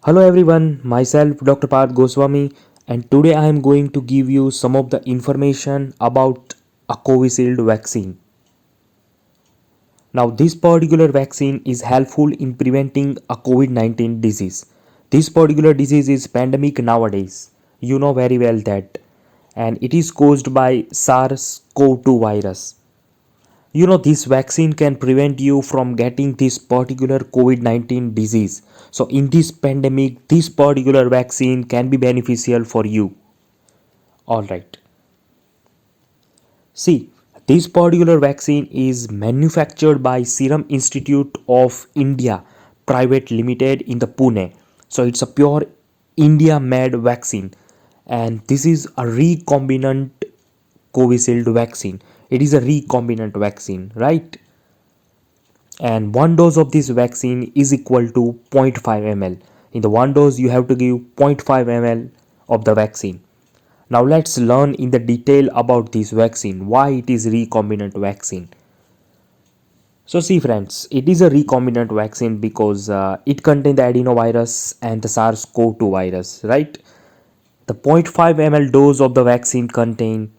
Hello everyone, myself Dr. Parth Goswami, and today I am going to give you some of the information about a Covishield vaccine. Now, this particular vaccine is helpful in preventing a COVID-19 disease. This particular disease is pandemic nowadays. You know very well that, and it is caused by SARS-CoV-2 virus. This vaccine can prevent you from getting this particular COVID-19 disease. So in this pandemic, this particular vaccine can be beneficial for you. All right. See, this particular vaccine is manufactured by Serum Institute of India Private Limited in the Pune. So it's a pure India made vaccine, and this is a recombinant Covishield vaccine. It is a recombinant vaccine, right? And one dose of this vaccine is equal to 0.5 ml. In the one dose you have to give 0.5 ml of the vaccine. Now let's learn in the detail about this vaccine, why it is recombinant vaccine. So see friends, it is a recombinant vaccine because it contains the adenovirus and the SARS-CoV-2 virus, right? The 0.5 ml dose of the vaccine contain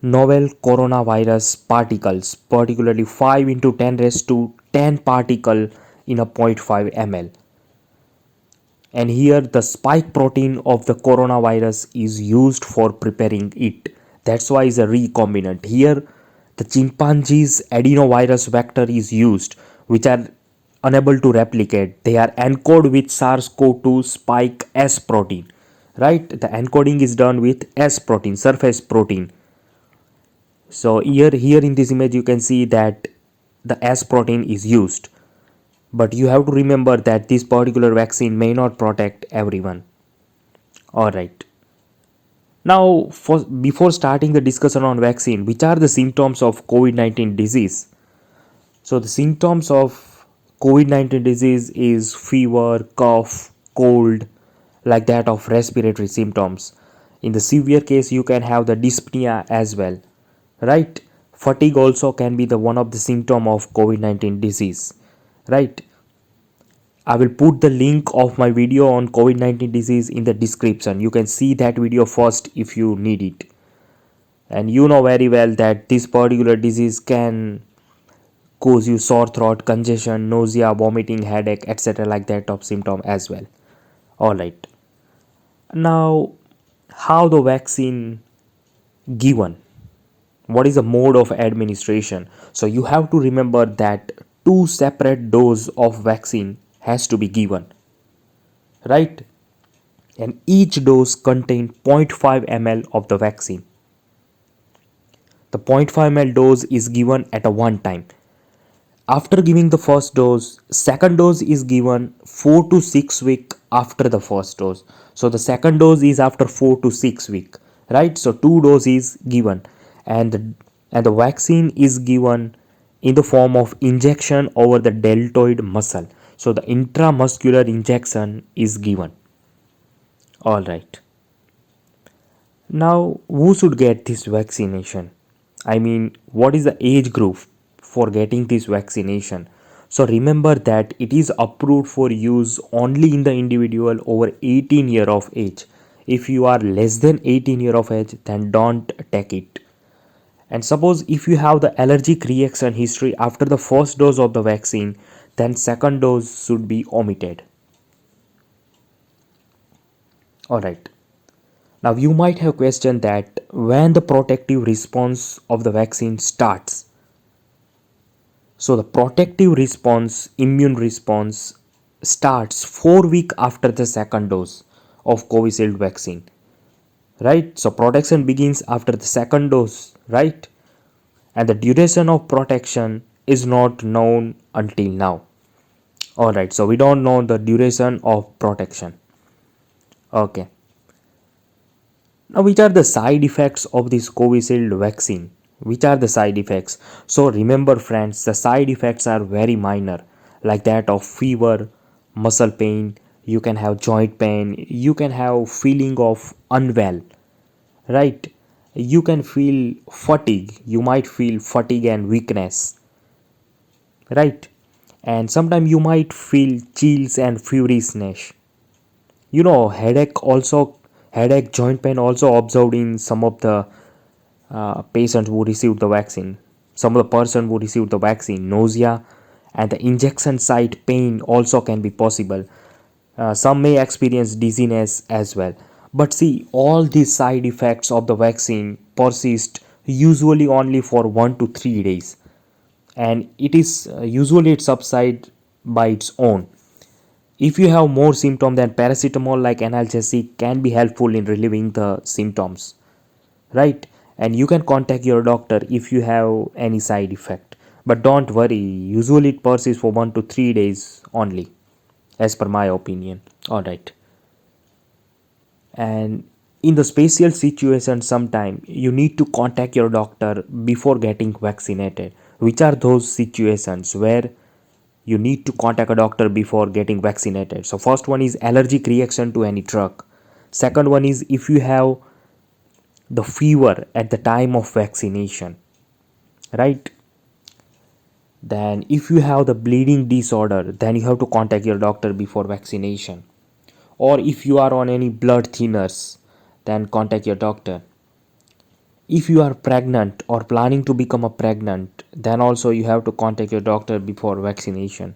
novel coronavirus particles, particularly 5 into 10 raised to 10 particle in a 0.5 ml. And here the spike protein of the coronavirus is used for preparing it. That's why it's a recombinant. Here the chimpanzee's adenovirus vector is used, which are unable to replicate. They are encoded with SARS-CoV-2 spike S protein. Right? The encoding is done with S protein, surface protein. So here in this image you can see that the S protein is used, but you have to remember that this particular vaccine may not protect everyone. All right. Now, before starting the discussion on vaccine, which are the symptoms of COVID-19 disease? So the symptoms of COVID-19 disease is fever, cough, cold, like that of respiratory symptoms. In the severe case, you can have the dyspnea as well, right? Fatigue also can be the one of the symptom of COVID-19 disease, right? I will put the link of my video on COVID-19 disease in the description. You can see that video first if you need it. And you know very well that this particular disease can cause you sore throat, congestion, nausea, vomiting, headache, etc. like that of symptom as well. Alright. Now, how the vaccine given? What is the mode of administration? So you have to remember that two separate doses of vaccine has to be given, right? And each dose contain 0.5 ml of the vaccine. The 0.5 ml dose is given at a one time. After giving the first dose, second dose is given 4 to 6 week after the first dose. So the second dose is after 4 to 6 week, right? So two dose is given, and the vaccine is given in the form of injection over the deltoid muscle. So the intramuscular injection is given. All right. Now, who should get this vaccination? I mean, what is the age group for getting this vaccination? So remember that it is approved for use only in the individual over 18 year of age. If you are less than 18 year of age, then don't take it. And suppose if you have the allergic reaction history after the first dose of the vaccine, then second dose should be omitted. All right. Now you might have questioned that when the protective response of the vaccine starts. So the protective response, immune response starts 4 weeks after the second dose of Covishield vaccine. Right? So protection begins after the second dose, right? And the duration of protection is not known until now. Alright, so we don't know the duration of protection. Okay. Now, which are the side effects of this Covishield vaccine? Which are the side effects? So remember friends, the side effects are very minor, like that of fever, muscle pain, you can have joint pain, you can have feeling of unwell, right? You can feel fatigue, you might feel fatigue and weakness, right? And sometimes you might feel chills and furiousness. Headache, joint pain also observed in some of the patients who received the vaccine. Some of the person who received the vaccine, nausea and the injection site pain also can be possible. Some may experience dizziness as well. But see, all these side effects of the vaccine persist usually only for 1 to 3 days, and usually it subsides by its own. If you have more symptom, then paracetamol like analgesic can be helpful in relieving the symptoms, right? And you can contact your doctor if you have any side effect. But don't worry, usually it persists for 1 to 3 days only, as per my opinion. All right. And in the special situation, sometime you need to contact your doctor before getting vaccinated. Which are those situations where you need to contact a doctor before getting vaccinated? So first one is allergic reaction to any drug. Second one is if you have the fever at the time of vaccination, right? Then if you have the bleeding disorder, then you have to contact your doctor before vaccination. Or if you are on any blood thinners, then contact your doctor. If you are pregnant or planning to become a pregnant, then also you have to contact your doctor before vaccination.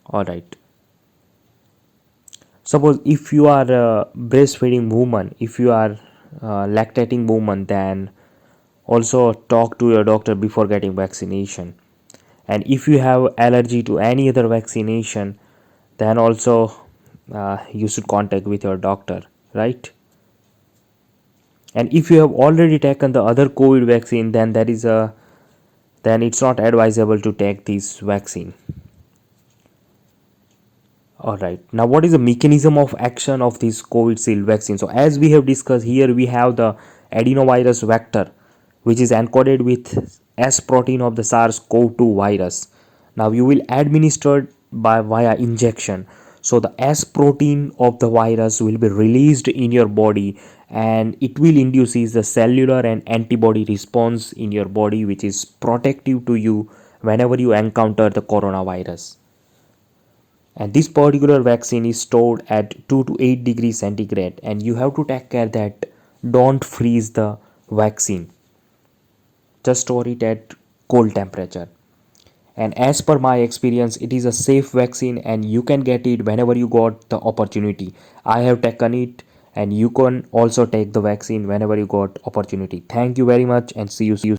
All right. Suppose if you are a breastfeeding woman, if you are lactating woman, then also talk to your doctor before getting vaccination. And if you have allergy to any other vaccination, then also you should contact with your doctor, right? And if you have already taken the other COVID vaccine, then it's not advisable to take this vaccine. All right. Now, what is the mechanism of action of this Covishield vaccine? So, as we have discussed here, we have the adenovirus vector, which is encoded with S protein of the SARS-CoV-2 virus. Now, you will administer by via injection. So, the S protein of the virus will be released in your body, and it will induce the cellular and antibody response in your body, which is protective to you whenever you encounter the coronavirus. And this particular vaccine is stored at 2 to 8 degrees centigrade, and you have to take care that don't freeze the vaccine, just store it at cold temperature. And as per my experience, it is a safe vaccine and you can get it whenever you got the opportunity. I have taken it, and you can also take the vaccine whenever you got opportunity. Thank you very much, and see you